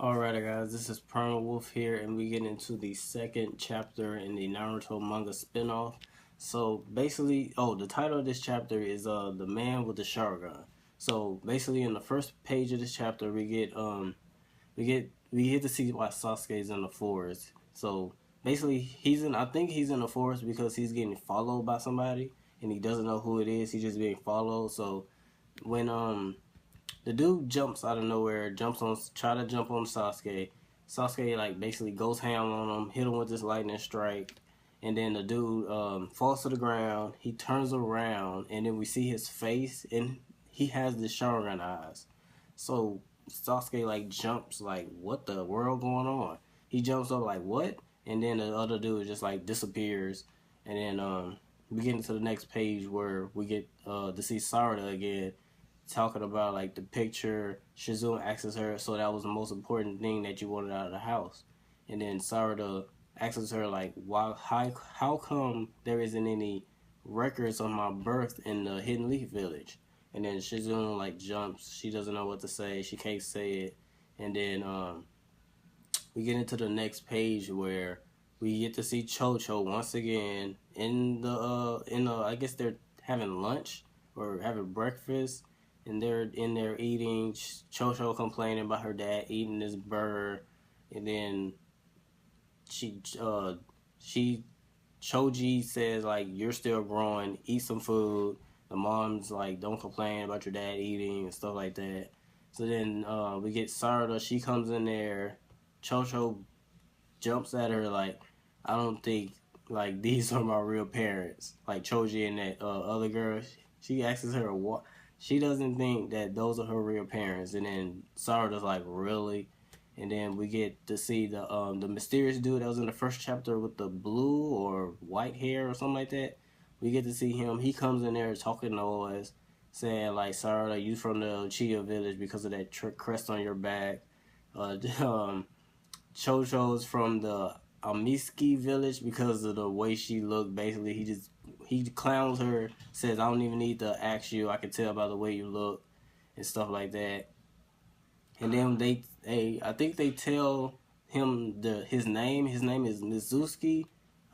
Alright guys, this is Primal Wolf here, and we get into the second chapter in the Naruto manga spinoff. So basically, the title of this chapter is The Man with the Sharingan. So basically in the first page of this chapter we get to see why Sasuke's in the forest. So basically I think he's in the forest because he's getting followed by somebody and he doesn't know who it is, he's just being followed. So when the dude jumps out of nowhere, try to jump on Sasuke. Sasuke like basically goes ham on him, hit him with this lightning strike, and then the dude falls to the ground. He turns around, and then we see his face, and he has the Sharingan eyes. So Sasuke like jumps like, what the world going on? He jumps up like, what? And then the other dude just like disappears, and then we get into the next page where we get to see Sarada again talking about like the picture. Shizune asks her, so that was the most important thing that you wanted out of the house. And then Sarada asks her like, why, how come there isn't any records of my birth in the Hidden Leaf Village? And then Shizune like jumps. She doesn't know what to say. She can't say it. And then we get into the next page where we get to see Chocho once again in the I guess they're having lunch or having breakfast, and they're in there eating. Chocho complaining about her dad eating this burger, and then she Choji says like, you're still growing, eat some food. The mom's like, don't complain about your dad eating and stuff like that. So then we get Sarada. She comes in there. Chocho jumps at her like, I don't think like these are my real parents. Like Choji and that other girl. She asks her what. She doesn't think that those are her real parents. And then Sarada's like, really? And then we get to see the mysterious dude that was in the first chapter with the blue or white hair or something like that. We get to see him. He comes in there talking to us, saying like, Sarada, you from the Uchiha village because of that crest on your back. Chocho's from the Amiski village because of the way she looked. Basically, he clowns her, says, I don't even need to ask you, I can tell by the way you look and stuff like that. And then I think they tell him his name. His name is Mizuki,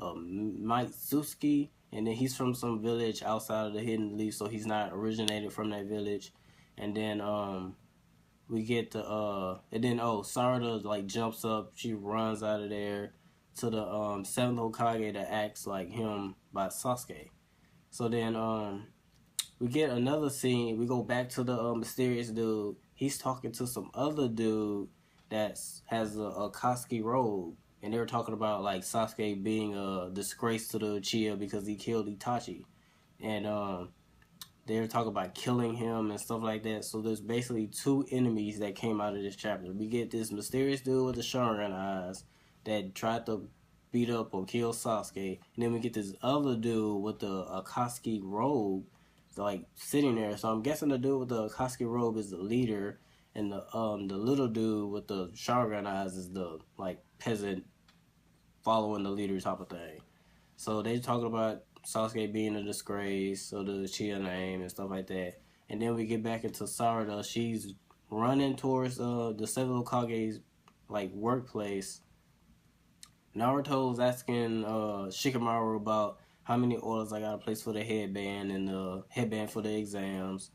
Mitsuki, and then he's from some village outside of the Hidden Leaf, so he's not originated from that village. And then we get to and then Sarada like jumps up. She runs out of there to the seventh Hokage that acts like him by Sasuke. So then we get another scene. We go back to the mysterious dude. He's talking to some other dude that has a Akatsuki robe, and they were talking about like Sasuke being a disgrace to the Uchiha because he killed Itachi, and they were talking about killing him and stuff like that. So there's basically two enemies that came out of this chapter. We get this mysterious dude with the Sharingan eyes that tried to beat up or kill Sasuke, and then we get this other dude with the Akatsuki robe, like sitting there. So I'm guessing the dude with the Akatsuki robe is the leader, and the little dude with the Sharingan eyes is the like peasant following the leader type of thing. So they talking about Sasuke being a disgrace of the Uchiha name and stuff like that. And then we get back into Sarada. She's running towards the Seven Hokage's like workplace. Naruto's asking Shikamaru about how many orders I gotta place for the headband and the headband for the exams.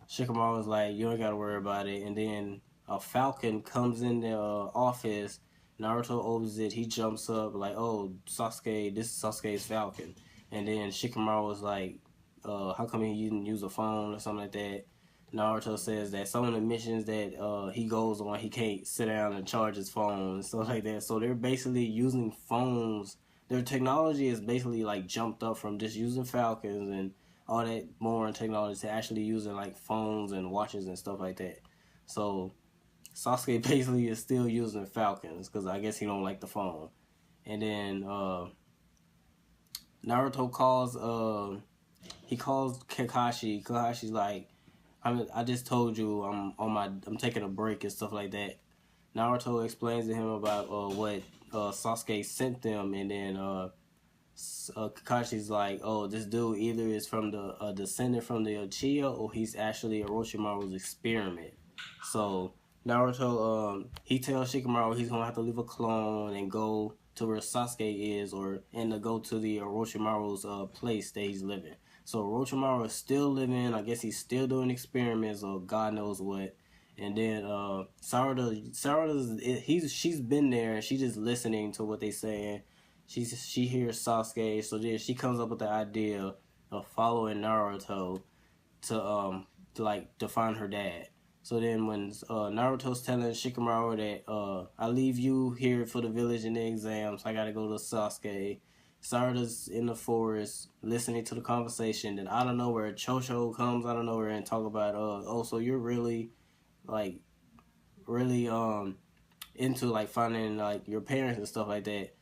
Shikamaru's like, you ain't gotta worry about it. And then a falcon comes in the office. Naruto opens it. He jumps up like, oh, Sasuke, this is Sasuke's falcon. And then Shikamaru was like, how come he didn't use a phone or something like that? Naruto says that some of the missions that he goes on, he can't sit down and charge his phone and stuff like that. So they're basically using phones. Their technology is basically like jumped up from just using falcons and all that more technology to actually using like phones and watches and stuff like that. So Sasuke basically is still using falcons because I guess he don't like the phone. And then Naruto calls he calls Kakashi. Kakashi's like, I just told you I'm taking a break and stuff like that. Naruto explains to him about what Sasuke sent them, and then Kakashi's like, oh, this dude either is from descendant from the Uchiha, or he's actually Orochimaru's experiment. So Naruto, he tells Shikamaru he's gonna have to leave a clone and go to where Sasuke is, and to go to the Orochimaru's place that he's living. So Orochimaru is still living. I guess he's still doing experiments or God knows what. And then she's been there and she's just listening to what they saying. She hears Sasuke, so then she comes up with the idea of following Naruto to find her dad. So then when Naruto's telling Shikamaru that I leave you here for the village in the exams, I gotta go to Sasuke. Sarada's in the forest listening to the conversation. Then out of nowhere, Chocho comes out of nowhere and talk about oh, so you're really like really into like finding like your parents and stuff like that.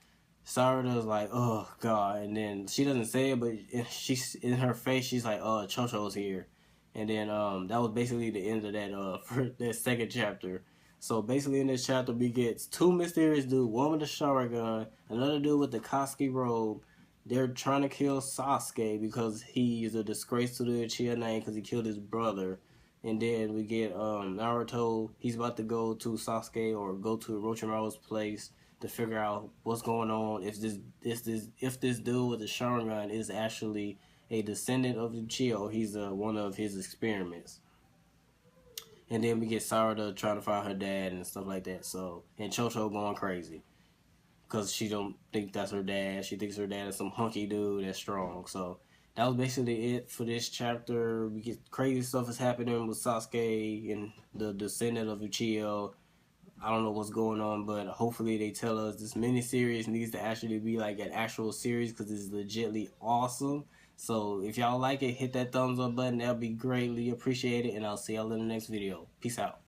Sarada's like, oh god, and then she doesn't say it, but she's in her face. She's like, oh, Chocho's here, and then that was basically the end of that for that second chapter. So basically, in this chapter, we get two mysterious dudes, one with the Sharingan, another dude with the Koski robe. They're trying to kill Sasuke because he is a disgrace to the Uchiha name because he killed his brother. And then we get Naruto. He's about to go to Sasuke or go to Orochimaru's place to figure out what's going on. If this dude with the Sharingan is actually a descendant of Uchiha, or he's one of his experiments. And then we get Sarada trying to find her dad and stuff like that. So and Chocho going crazy because she don't think that's her dad. She thinks her dad is some hunky dude that's strong. So that was basically it for this chapter. We get crazy stuff is happening with Sasuke and the descendant of Uchiha. I don't know what's going on, but hopefully they tell us this miniseries needs to actually be like an actual series because it's legitly awesome. So if y'all like it, hit that thumbs up button. That'll be greatly appreciated, and I'll see y'all in the next video. Peace out.